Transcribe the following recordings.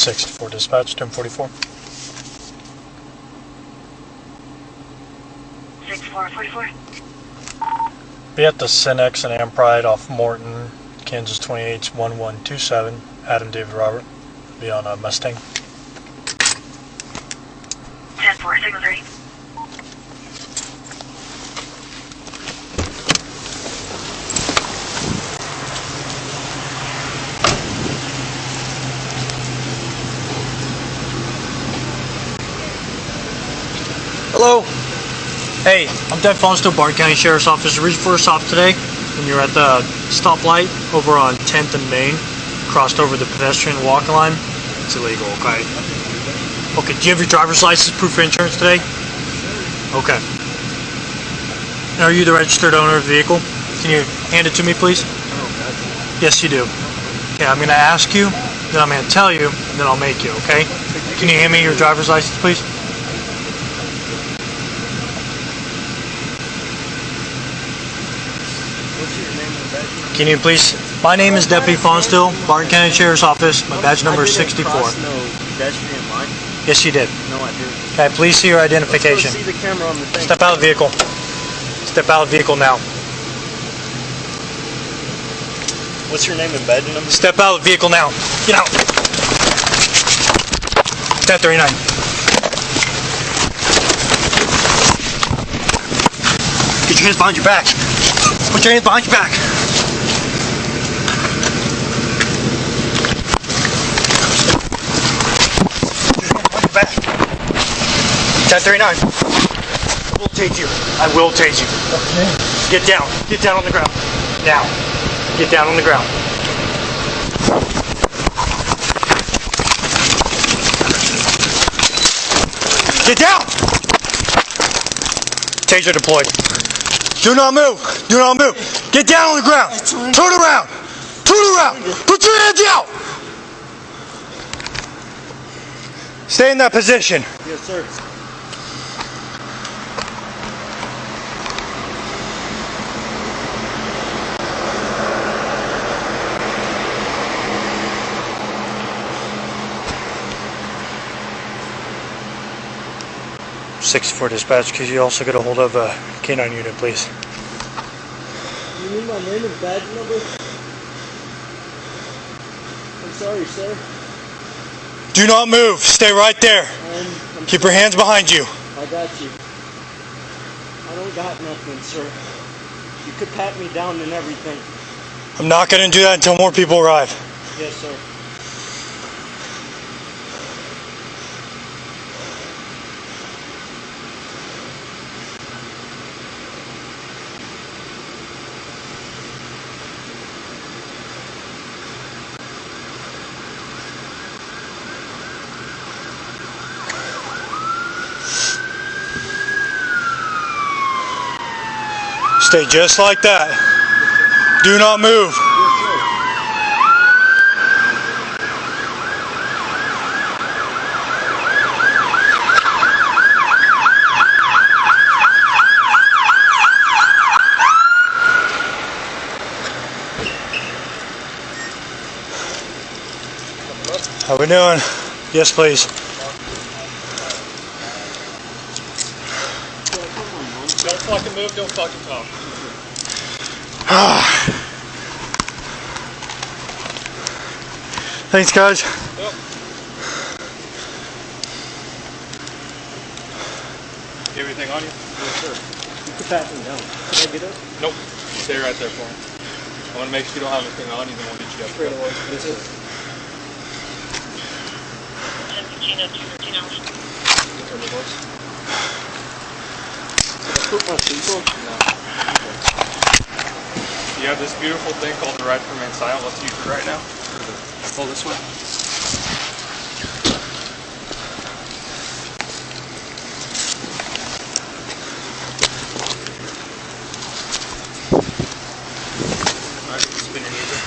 64 dispatch, 1044. 6444. Be at the Cinex and Ampride off Morton, Kansas 28, 1127. Adam David Robert. Be on a Mustang. 10-4, signal 3. Hello. Hey, I'm Deb Fonstill, Barton County Sheriff's Office. The reason for us off today, when you're at the stoplight over on 10th and Main, crossed over the pedestrian walking line, it's illegal, okay? Okay, do you have your driver's license, proof of insurance today? Okay. And are you the registered owner of the vehicle? Can you hand it to me, please? Yes, you do. Okay, I'm going to ask you, then I'm going to tell you, and then I'll make you, okay? Can you hand me your driver's license, please? Can you please? My name is Deputy Fonstill, Barton County Sheriff's Office. My badge number is 64. Yes, you did. No, I didn't. Okay, please see your identification. See the camera on the thing. Step out of the vehicle. Step out of the vehicle now. What's your name and badge number? Step out of the vehicle now. Get out. 1039. Get your hands behind your back. Put your hands behind your back. Back. 1039. I will tase you. I will tase you. Okay. Get down. Get down on the ground. Now. Get down on the ground. Get down! Taser deployed. Do not move. Do not move. Get down on the ground. Turn around. Turn around. Put your hands out. Stay in that position. Yes, sir. For dispatch, could you also get a hold of a K9 unit, please? You need my name and badge number? I'm sorry, sir. Do not move. Stay right there. Keep your hands behind you. I got you. I don't got nothing, sir. You could pat me down and everything. I'm not going to do that until more people arrive. Yes, sir. Stay just like that. Do not move. How we doing? Yes, please. Don't fucking move, don't fucking talk. Thanks, guys. Yep. You have anything on you? Yes, sir. You can pat me down. Can I get up? Nope. Stay right there for me. I want to make sure you don't have anything on you, then we'll get you up. Straight away. Yes, sir. 10-15 up to 13 hours. Turn the voice. Can I put my seat on? No. You have this beautiful thing called the right to remain silent. Let's use it right now. Pull this way. Alright, spin your knees up.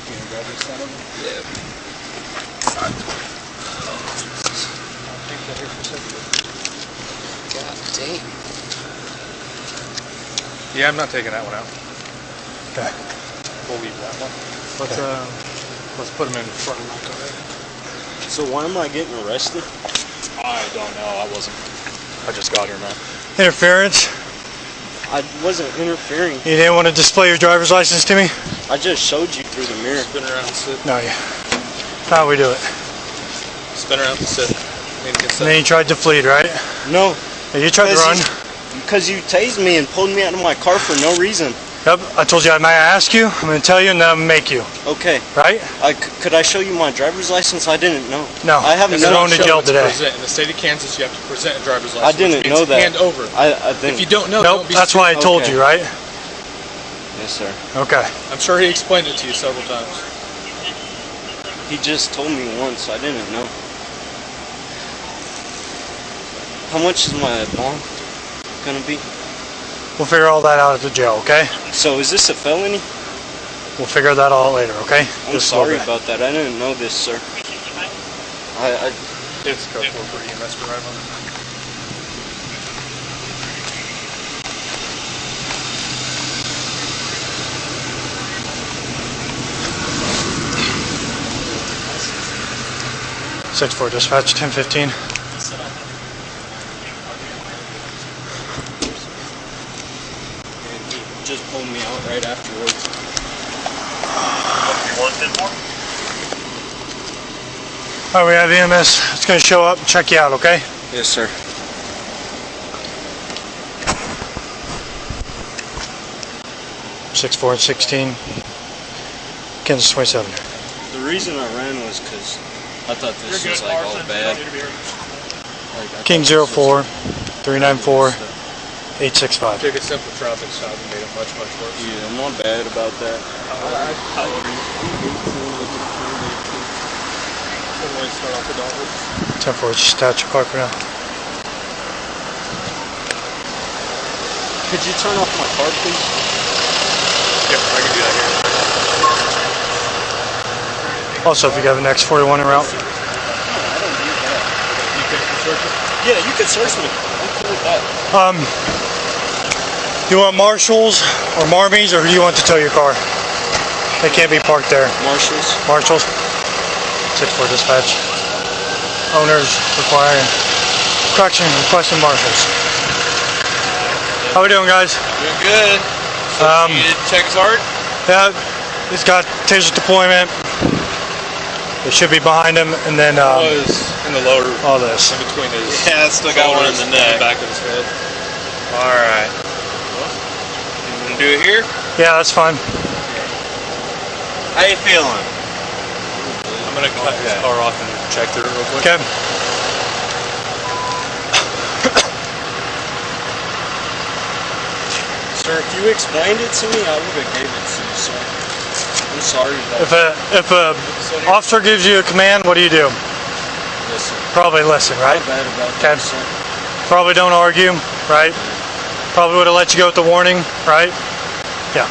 You gonna grab this side of it? Yeah. Alright. I'll take that here for a second. God dang. Yeah, I'm not taking that one out. Okay. We'll leave that one. Okay. Let's put him in front of my car. So why am I getting arrested? I don't know. I just got here, man. Interference. I wasn't interfering. You didn't want to display your driver's license to me? I just showed you through the mirror. Spin around and sit. No, yeah. How we do it? Spin around and sit. And then you tried to flee, right? No. Yeah, you tried to run. Because you tased me and pulled me out of my car for no reason. Yep, I told you I might ask you, I'm going to tell you, and then I'm going to make you. Okay. Right? Could I show you my driver's license? I didn't know. No. I haven't You're going to jail today. In the state of Kansas, you have to present a driver's license. I didn't know that. Hand over. I didn't. If you don't know, Nope, don't be that's stupid. why I told you, right? Yes, sir. Okay. I'm sure he explained it to you several times. He just told me once. I didn't know. How much is my bond gonna be? We'll figure all that out at the jail, okay? So is this a felony? We'll figure that all out later, okay? I'm Just a little sorry bit. about that. I didn't know this, sir. It's code for EMS to ride on. Six 4 dispatch 1015. And he just pulled me out right afterwards. Alright, we have EMS. It's going to show up and check you out, okay? Yes, sir. Six 4 and 16. Kansas 27. The reason I ran was because I thought this was like all bad. King 04 394 865. Took a simple traffic stop and made it much, much worse. Yeah, I'm not bad about that. Start off the dog. 10 4, just attach your car for now. Could you turn off my car, please? Yep, I can do that here. Also, if you have an X41 en route, I don't need that. You can search it. Yeah, you could search me. I'm cool with that. you want marshals or marmies, or do you want to tow your car? They can't be parked there. Marshals. Marshals. 6-4 dispatch. Owners requiring requesting marshals. How we doing, guys? Doing good. So you did check his heart? Yeah, he's got taser deployment. It should be behind him, and then Was in the lower, all this. in between his. Yeah, I still got one in the neck. Back of his head. Alright. You gonna do it here? Yeah, that's fine. How you feeling? I'm gonna cut his car off and check through it real quick. Okay. Sir, if you explained it to me, I would have gave it to you, sir. I'm sorry about If a officer gives you a command, what do you do? Listen. Probably listen, right? I'm bad about Okay. that, sir. Probably don't argue, right? Probably would have let you go with the warning, right? Yeah.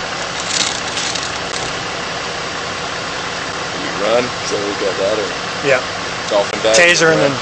You run, so we got that, or Yeah. golfing back. Taser and then